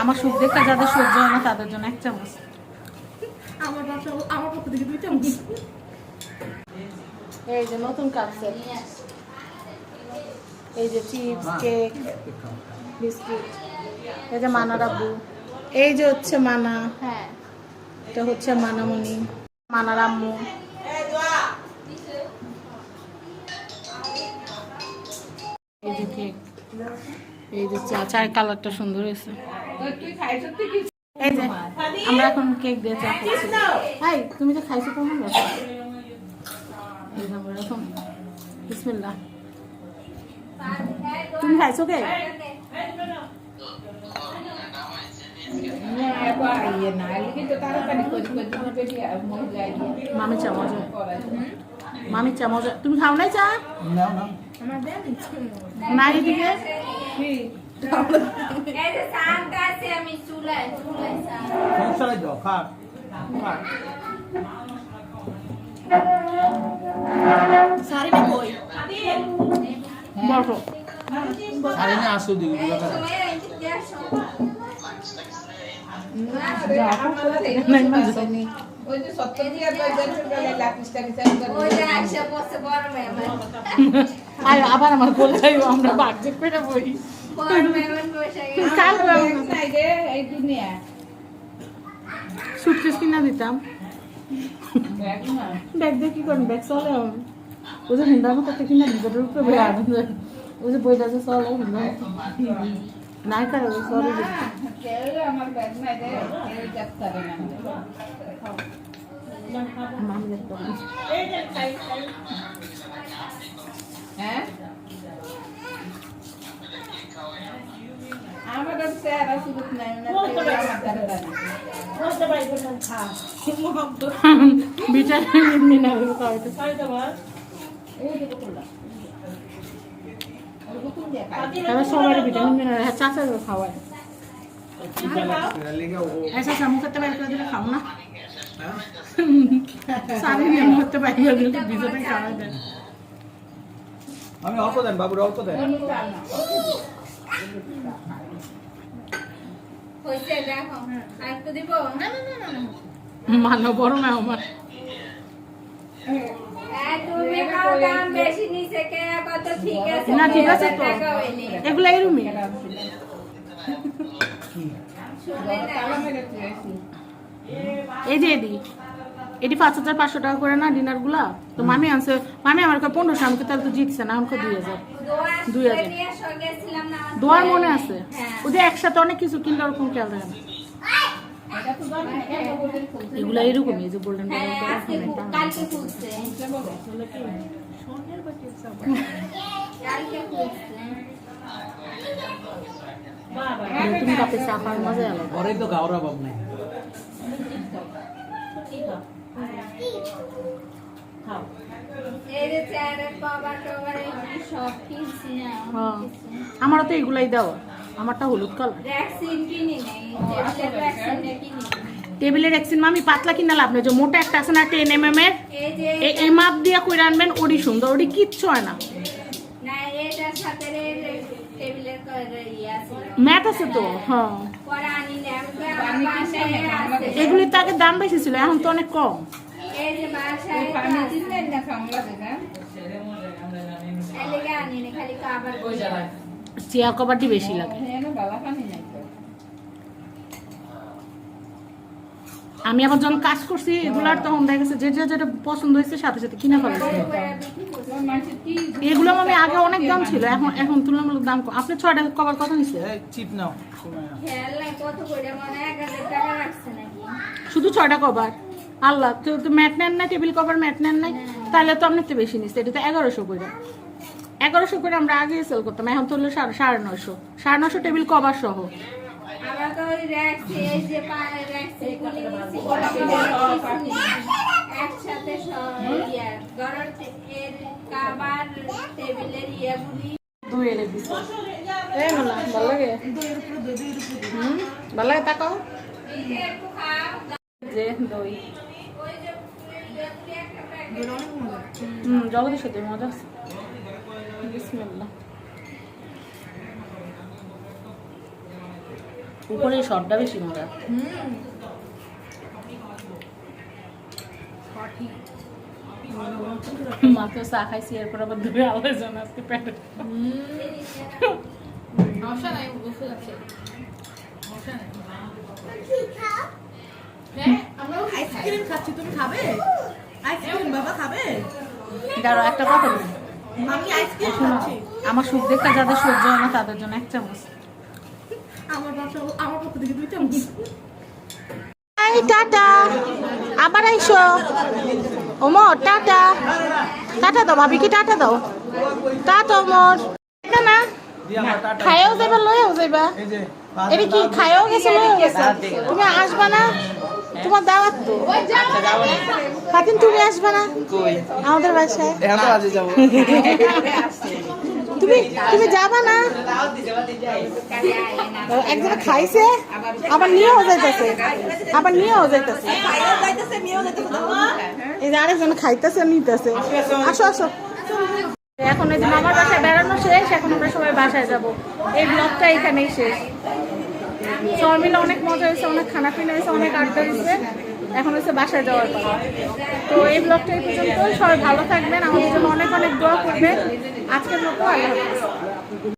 আমার সুখ দেখে যাদের সহ্য হয় না তাদের জন্য 1 চামচ, আমার পক্ষ থেকে 2 চামচ। এই যে নতুন কাপ সেট, এই যে চিপস, কেক, বিস্কিট, এই যে মানা রাব্বু, এই যে হচ্ছে মানা, হ্যাঁ এটা হচ্ছে মানামণি, মানার আম্মু, এই যে কেক, এই যে চা, চায়ের কালারটা সুন্দর হয়েছে। এই যে আমরা এখন কেক দিয়ে চা খাচ্ছি। এই তুমি যে খাইছো কেমন লাগছে? এই যে আমরা এখন বিসমিল্লাহ। তুমি খাইছো কেক? মামি চা মজা, মামি চা মজা। তুমি খাও নাই চা? না এদিকে বসো। আবার আমার বলে আমরা বাগজেট করে বই সুটকেস কিনা দিতাম। ব্যাগ দিয়ে কি করেন? ব্যাগ চলে ওই যে হিন্দার মতো কিনা ভিতরের উপরে বই আনন্দ, ওই যে বইটা যে চলে হিন্দা নাই কারো চলে মামি দেখতাম। হ্যাঁ আমার কাছে আর সুযোগ নাই সবাই ভিটামিন মিনারেল চাচা খাওয়ায়। আচ্ছা মুখ করতে বাইরে করে দিলে খাও না, করতে বাইরে করে দিলে ভিজতে খাওয়া যায়। আমি অল্প দেন বাবুর অল্প দেন। মানো বড় না আমার না, ঠিক আছে তো এগুলো এরুমি। এই যে এটি 5,500 টাকা করে না ডিনার গুলা, তো মামি আনছে, মামি আমার 1500, আমাকে তাহলে তো জিতছে না, আমাকে 2000 দোয়ার মনে আছে। ওদের একসাথে অনেক কিছু কিনলে ওরকম খেয়াল রাখে না। এগুলা এরকমই, এই যে গোল্ডেন নতুন কাপে চা খাওয়ার মজা আলাদা। পরে তো গাওয়ার অভাব নাই। আমারও তো এগুলাই দেওয়া, আমারটা হলুদ কালার। টেবিলের ভ্যাকসিন মামি পাতলা কিনা লাভ নেই, যে মোটা একটা আছে না 10 mm এর, এই মাপ দিয়ে কইরা আনবেন, ওডি সুন্দর, ওডি কিচ্ছু হয় না। ম্যাট আছে তো, হ্যাঁ এগুলির তো আগে দাম বেশি ছিল, এখন তো অনেক কম। চেয়ার কভারটি বেশি লাগে। আমি আবার যখন কাজ করছি এগুলার, তখন দেখা গেছে যে যেটা পছন্দ হয়েছে সাথে সাথে কিনা ফেলেছি। এগুলো আমি আগে অনেক দাম ছিল, এখন তুলনামূলক দাম কম। আপনি 6টা কভার কত নিচ্ছে? চিপ নাও, শুধু 6টা কভার? আল্লাহ, তো ম্যাট নেন না, টেবিল কভার ম্যাট নেন নাই, তাহলে তো আপনার তো বেশি নিচ্ছে। এটা তো 1100 করে, 1100 করে আমরা আগে সেল করতাম, এখন তো হলো 950 টেবিল কভার সহ। ভালো লাগে, ভালো লাগে, তাকাও যে দই জগদীশ সাথে মজা আছে। বিসমিল্লাহ। উপরে শটটা বেশি মজা। মাত্র চা খাইছি, এরপর আবার দুই আলোচনা আজকে পেটে। সমস্যা নাই, বসে আছে। সমস্যা নাই। আমরা আইসক্রিম খাচ্ছি, তুমি খাবে? আইসক্রিম বাবা খাবে? দাঁড়াও, একটা কথা বলি। আমি আইসক্রিম শোনো, খাচ্ছি। আমার সুখ দেখা যাদের সহ্য হয় না তাদের জন্য 1 চামচ। আমার পক্ষ থেকে 2 চামচ। এই টাটা, আবার আইসো। ওমর টাটা, টাটা দাও ভাবি, কি টাটা দাও, টাটা ওমর। এটা না খাইও যাইবা, লইও যাইবা। এটা কি খাইও গেছে, লইও গেছে। তুমি আসবা না? তোমার দাওয়াত তো। ফাতিন তুমি আসবা না আমাদের বাসায়? তুমি তুমি যাবা না? একজন খাইছে আবার নিয়েও যাইতেছে, আবার নিয়েও যাইতেছে। এই যে আরেকজন খাইতেছে, নিতেছে। আসো আসো। এখন এই যে মামার বাসায় বেড়ানো শেষ, এখন আমরা সবাই বাসায় যাব। এই ব্লগটা এখানেই শেষ। সবাই মিলে অনেক মজা হয়েছে, অনেক খানা পিনা হয়েছে, অনেক আড্ডা হয়েছে। এখন হচ্ছে বাসায় যাওয়ার পর। তো এই ব্লগটা এই পর্যন্ত। সবাই ভালো থাকবেন, আমাদের জন্য অনেক অনেক দোয়া করবেন। আজকের মতো আল্লাহ হাফেজ।